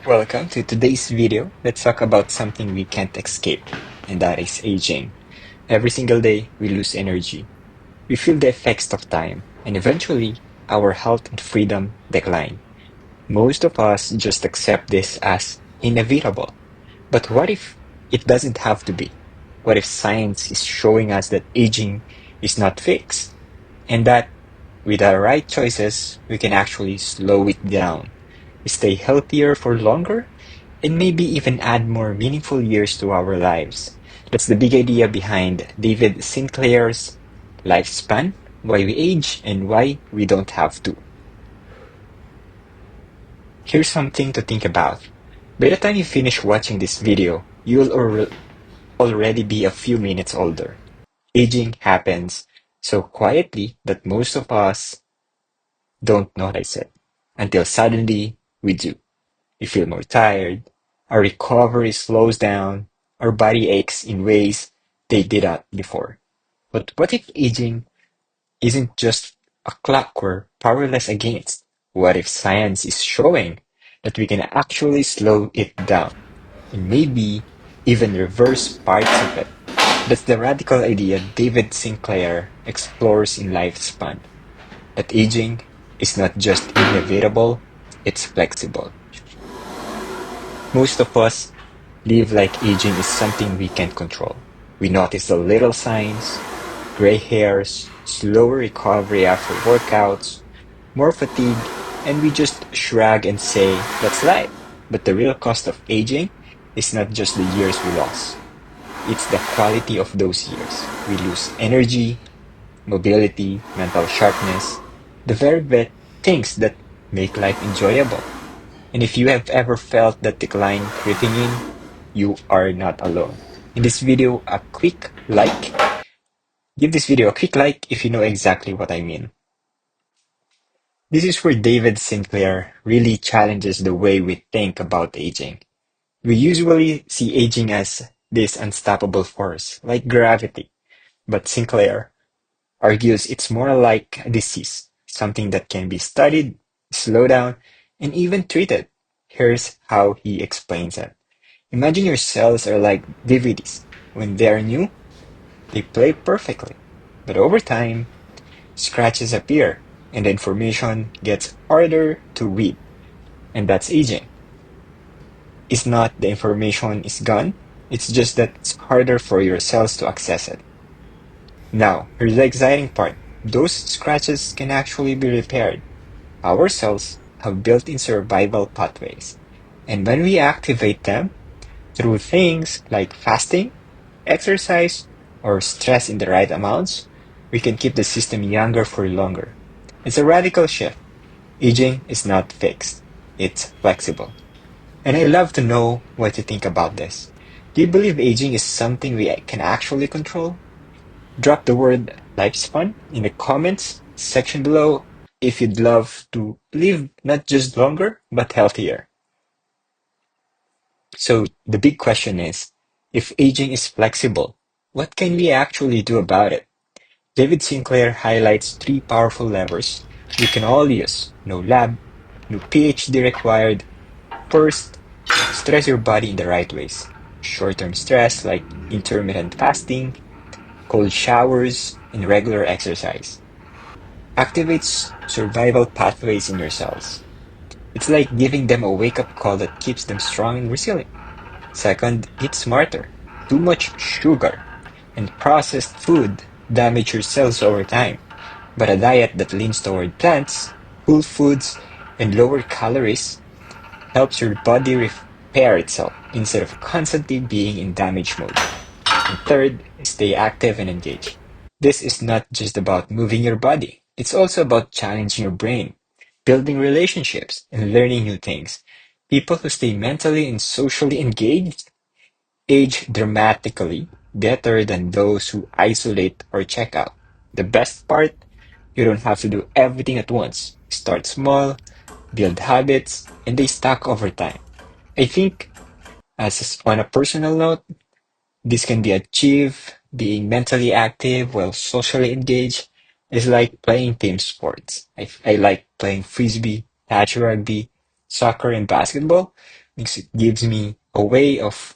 Welcome to today's video. Let's talk about something we can't escape, and that is aging. Every single day, we lose energy. We feel the effects of time, and eventually, our health and freedom decline. Most of us just accept this as inevitable. But what if it doesn't have to be? What if science is showing us that aging is not fixed, and that with our right choices, we can actually slow it down, stay healthier for longer, and maybe even add more meaningful years to our lives? That's the big idea behind David Sinclair's Lifespan, Why We Age and Why We Don't Have to. Here's something to think about. By the time you finish watching this video, you'll already be a few minutes older. Aging happens so quietly that most of us don't notice it until suddenly we do. We feel more tired, our recovery slows down, our body aches in ways they did not before. But what if aging isn't just a clock we're powerless against? What if science is showing that we can actually slow it down and maybe even reverse parts of it? That's the radical idea David Sinclair explores in Lifespan, that aging is not just inevitable, it's flexible. Most of us live like aging is something we can't control. We notice the little signs: gray hairs, slower recovery after workouts, more fatigue, and we just shrug and say, that's life. But the real cost of aging is not just the years we lost, it's the quality of those years. We lose energy, mobility, mental sharpness, the very things that make life enjoyable. And if you have ever felt that decline creeping in, you are not alone. In this video, a quick like. Give this video a quick like if you know exactly what I mean. This is where David Sinclair really challenges the way we think about aging. We usually see aging as this unstoppable force, like gravity, but Sinclair argues it's more like a disease, something that can be studied, slowed down, and even treated. Here's how he explains it. Imagine your cells are like DVDs. When they are new, they play perfectly. But over time, scratches appear, and the information gets harder to read. And that's aging. It's not the information is gone, it's just that it's harder for your cells to access it. Now, here's the exciting part. Those scratches can actually be repaired. Our cells have built-in survival pathways. And when we activate them through things like fasting, exercise, or stress in the right amounts, we can keep the system younger for longer. It's a radical shift. Aging is not fixed, it's flexible. And I'd love to know what you think about this. Do you believe aging is something we can actually control? Drop the word lifespan in the comments section below if you'd love to live not just longer, but healthier. So the big question is, if aging is flexible, what can we actually do about it? David Sinclair highlights three powerful levers we can all use. No lab, no PhD required. First, stress your body in the right ways. Short-term stress like intermittent fasting, cold showers, and regular exercise activates survival pathways in your cells. It's like giving them a wake-up call that keeps them strong and resilient. Second, eat smarter. Too much sugar and processed food damage your cells over time. But a diet that leans toward plants, whole foods, and lower calories helps your body repair itself instead of constantly being in damage mode. And third, stay active and engaged. This is not just about moving your body. It's also about challenging your brain, building relationships, and learning new things. People who stay mentally and socially engaged age dramatically better than those who isolate or check out. The best part, you don't have to do everything at once. Start small, build habits, and they stack over time. I think, on a personal note, this can be achieved being mentally active while socially engaged. Is like playing team sports. I like playing frisbee, touch rugby, soccer, and basketball. because it gives me a way of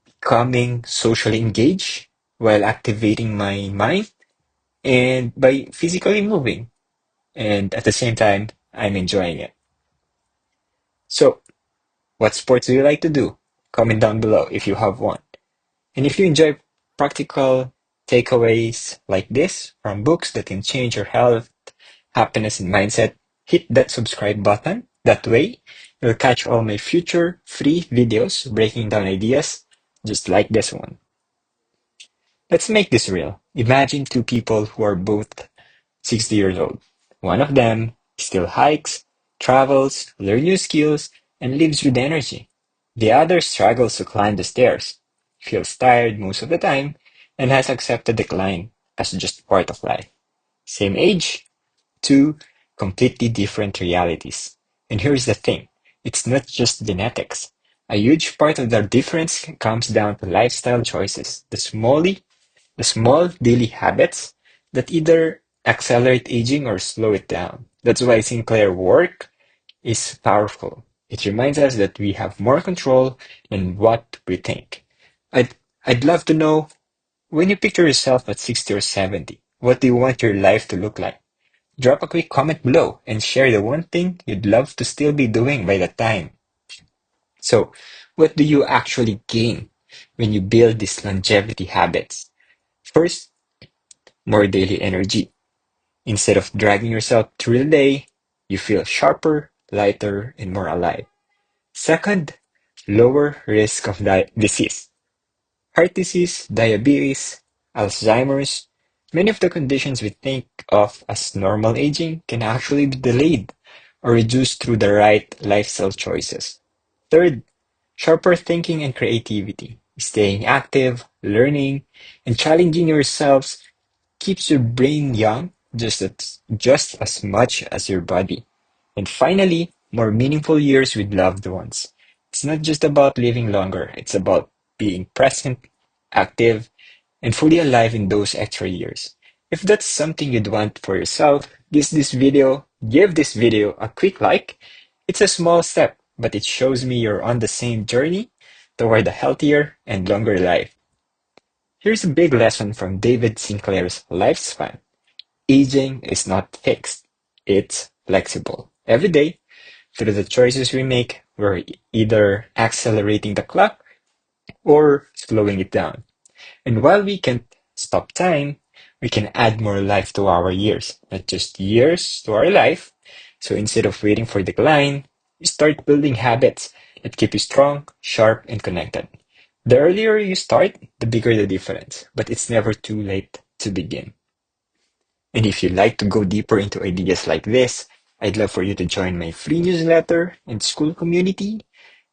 becoming socially engaged while activating my mind and by physically moving. And at the same time, I'm enjoying it. So, what sports do you like to do? Comment down below if you have one. And if you enjoy practical takeaways like this from books that can change your health, happiness, and mindset, hit that subscribe button. That way, you'll catch all my future free videos breaking down ideas just like this one. Let's make this real. Imagine two people who are both 60 years old. One of them still hikes, travels, learns new skills, and lives with energy. The other struggles to climb the stairs, feels tired most of the time, and has accepted decline as just part of life. Same age, two completely different realities. And here's the thing, it's not just genetics. A huge part of the difference comes down to lifestyle choices, the small daily habits that either accelerate aging or slow it down. That's why Sinclair work is powerful. It reminds us that we have more control than what we think. I'd, I'd love to know, when you picture yourself at 60 or 70, what do you want your life to look like? Drop a quick comment below and share the one thing you'd love to still be doing by that time. So, what do you actually gain when you build these longevity habits? First, more daily energy. Instead of dragging yourself through the day, you feel sharper, lighter, and more alive. Second, lower risk of disease. Heart disease, diabetes, Alzheimer's, many of the conditions we think of as normal aging can actually be delayed or reduced through the right lifestyle choices. Third, sharper thinking and creativity. Staying active, learning, and challenging yourselves keeps your brain young just as much as your body. And finally, more meaningful years with loved ones. It's not just about living longer, it's about being present, active, and fully alive in those extra years. If that's something you'd want for yourself, give this video a quick like. It's a small step, but it shows me you're on the same journey toward a healthier and longer life. Here's a big lesson from David Sinclair's Lifespan. Aging is not fixed, it's flexible. Every day, through the choices we make, we're either accelerating the clock or slowing it down. And while we can't stop time, we can add more life to our years, not just years to our life. So instead of waiting for decline, you start building habits that keep you strong, sharp, and connected. The earlier you start, the bigger the difference, but it's never too late to begin. And if you'd like to go deeper into ideas like this, I'd love for you to join my free newsletter and Skool community.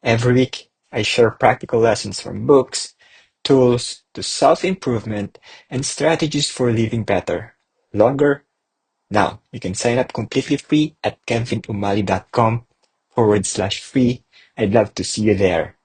Every week, I share practical lessons from books, tools to self-improvement, and strategies for living better, longer. Now, you can sign up completely free at kevinumali.com/free. I'd love to see you there.